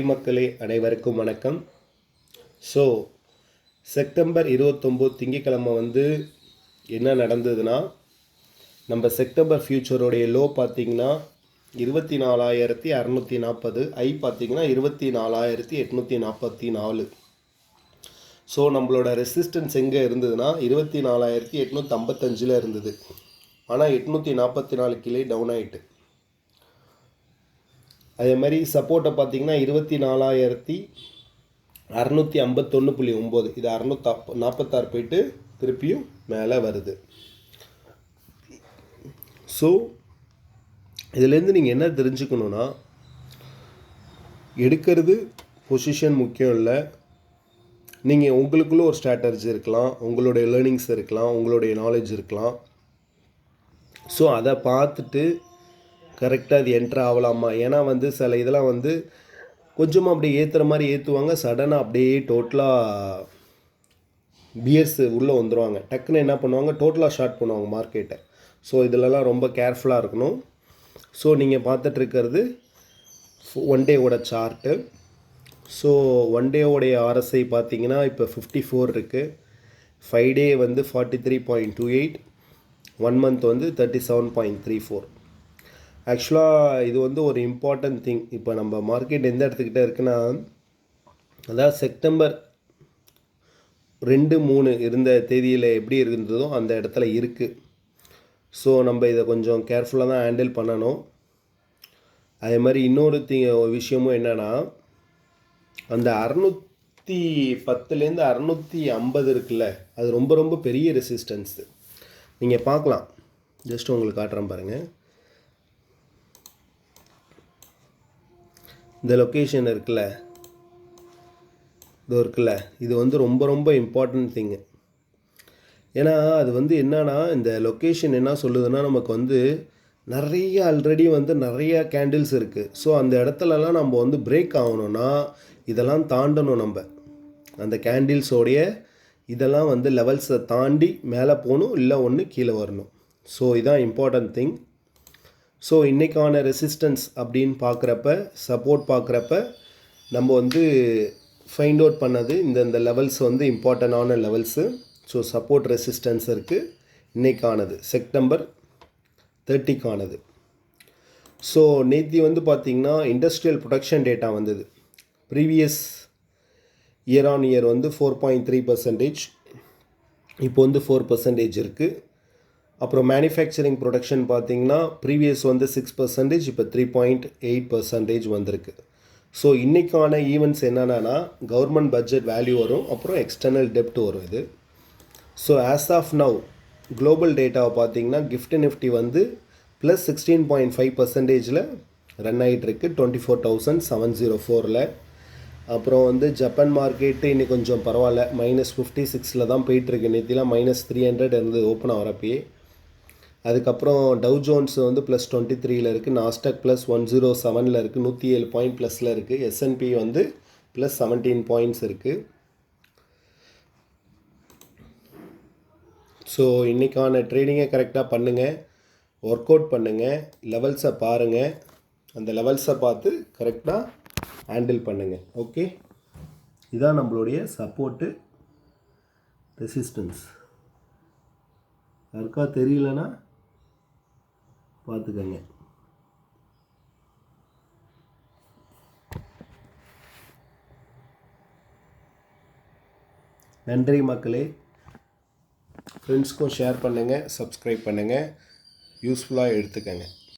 மக்களே அனைவருக்கும் வணக்கம். ஸோ செப்டம்பர் 29 திங்கக்கிழமை என்ன நடந்ததுன்னா, நம்ம செப்டம்பர் ஃபியூச்சரோடைய லோ பார்த்திங்கன்னா 24,640, ஐ பார்த்திங்கன்னா 24,844. ஸோ நம்மளோட ரெசிஸ்டன்ஸ் எங்கே இருந்ததுன்னா 24,855 இருந்தது. ஆனால் 844 கீழே டவுன் ஆகிட்டு. அதே மாதிரி சப்போர்ட்டை பார்த்திங்கன்னா 24,651.9, இது 646 போயிட்டு திருப்பியும் மேலே வருது. ஸோ இதுலேருந்து நீங்கள் என்ன தெரிஞ்சுக்கணுன்னா, எடுக்கிறது பொசிஷன் முக்கியம் இல்லை. நீங்கள் உங்களுக்குள்ளே ஒரு ஸ்ட்ராட்டஜி இருக்கலாம், உங்களுடைய லேர்னிங்ஸ் இருக்கலாம், உங்களுடைய நாலேஜ் இருக்கலாம். ஸோ அதை பார்த்துட்டு கரெக்டாக அது என்ட்ரு ஆகலாமா. ஏன்னா சில இதெல்லாம் கொஞ்சமாக அப்படியே ஏற்றுற மாதிரி ஏற்றுவாங்க, சடனாக அப்படியே டோட்டலாக பியர்ஸ் உள்ளே வந்துடுவாங்க. டக்குன்னு என்ன பண்ணுவாங்க, டோட்டலாக ஷார்ட் பண்ணுவாங்க மார்க்கெட்டை. ஸோ இதிலலாம் ரொம்ப கேர்ஃபுல்லாக இருக்கணும். ஸோ நீங்கள் பார்த்துட்ருக்கிறது ஒன் டேவோட சார்ட்டு. ஸோ ஒன் டேவோடைய ஆர்எஸ்ஐ பார்த்தீங்கன்னா இப்போ 54 இருக்குது. 5 டே 43.28, 1 மந்த் 37.34. ஆக்சுவலாக இது ஒரு இம்பார்ட்டன்ட் திங். இப்போ நம்ம மார்க்கெட் எந்த இடத்துக்கிட்ட இருக்குன்னா, அதாவது செப்டம்பர் 2, 3 இருந்த தேதியில் எப்படி இருந்ததோ அந்த இடத்துல இருக்குது. ஸோ நம்ம இதை கொஞ்சம் கேர்ஃபுல்லாக தான் ஹேண்டில் பண்ணணும். அதே மாதிரி இன்னொரு விஷயமும் என்னென்னா, அந்த 610லேருந்து 650 இருக்குல்ல, அது ரொம்ப ரொம்ப பெரிய ரெசிஸ்டன்ஸு. நீங்கள் பார்க்கலாம், ஜஸ்ட் உங்களுக்கு காட்டுறேன் பாருங்கள். இந்த லொக்கேஷன் இருக்குல்ல, இது ரொம்ப ரொம்ப இம்பார்ட்டன்ட் திங்கு. ஏன்னா அது என்னன்னா, இந்த லொக்கேஷன் என்ன சொல்லுதுன்னா, நமக்கு நிறைய ஆல்ரெடி நிறைய கேண்டில்ஸ் இருக்குது. ஸோ அந்த இடத்துலலாம் நம்ம பிரேக் ஆகணும்னா இதெல்லாம் தாண்டணும். நம்ம அந்த கேண்டில்ஸோடைய இதெல்லாம் லெவல்ஸை தாண்டி மேலே போகணும், இல்லை ஒன்று கீழே வரணும். ஸோ இதான் இம்பார்ட்டன்ட் திங். ஸோ இன்றைக்கான ரெசிஸ்டன்ஸ் அப்படின்னு பார்க்குறப்ப, சப்போர்ட் பார்க்குறப்ப நம்ம ஃபைண்ட் அவுட் பண்ணது இந்த லெவல்ஸ் இம்பார்ட்டண்டான லெவல்ஸு. ஸோ சப்போர்ட் ரெசிஸ்டன்ஸ் இருக்குது இன்றைக்கானது, செப்டம்பர் 30க்கானது. ஸோ நேற்று பார்த்திங்கன்னா இண்டஸ்ட்ரியல் ப்ரொடக்ஷன் டேட்டா வந்தது. ப்ரீவியஸ் இயர் ஆன் இயர் 4.3%, இப்போ 4% இருக்குது. அப்புறம் மேனுஃபேக்சரிங் ப்ரொடக்ஷன் பார்த்திங்கன்னா ப்ரீவியஸ் 6%, இப்போ 3.8% வந்திருக்கு. ஸோ இன்றைக்கான ஈவெண்ட்ஸ் என்னென்னா, கவர்மெண்ட் பட்ஜெட் வேல்யூ வரும், அப்புறம் எக்ஸ்டர்னல் டெப்ட் வரும் இது. So as of now global டேட்டாவை பார்த்திங்கன்னா கிஃப்ட் நிஃப்டி ப்ளஸ் 16.5% ரன் ஆகிட்டுருக்கு 24,704. அப்புறம் ஜப்பான் மார்க்கெட்டு இன்னைக்கு கொஞ்சம் பரவாயில்ல, -56 தான் போயிட்டுருக்கு. நேற்றுலாம் -300 இருந்து ஓப்பன் ஆகிறப்பயே. அதுக்கப்புறம் டவ் ஜோன்ஸ் ப்ளஸ் 23 இருக்குது. நாஸ்டாக் ப்ளஸ் 107 இருக்குது, 107 பாயிண்ட் ப்ளஸில் இருக்குது. எஸ்என்பி ப்ளஸ் 17 பாயிண்ட்ஸ் இருக்குது. ஸோ இன்றைக்கான ட்ரேடிங்கை கரெக்டாக பண்ணுங்கள், ஒர்க் அவுட் பண்ணுங்கள், லெவல்ஸை பாருங்கள், அந்த லெவல்ஸை பார்த்து கரெக்டாக ஹேண்டில் பண்ணுங்கள். ஓகே, இதான் நம்மளுடைய சப்போர்ட்டு ரெசிஸ்டன்ஸ். யாருக்கா தெரியலனா பார்த்துக்கங்க. நன்றி மக்களே. ஃப்ரெண்ட்ஸ்க்கும் ஷேர் பண்ணுங்கள், சப்ஸ்கிரைப் பண்ணுங்கள், யூஸ்ஃபுல்லாக எடுத்துக்கங்க.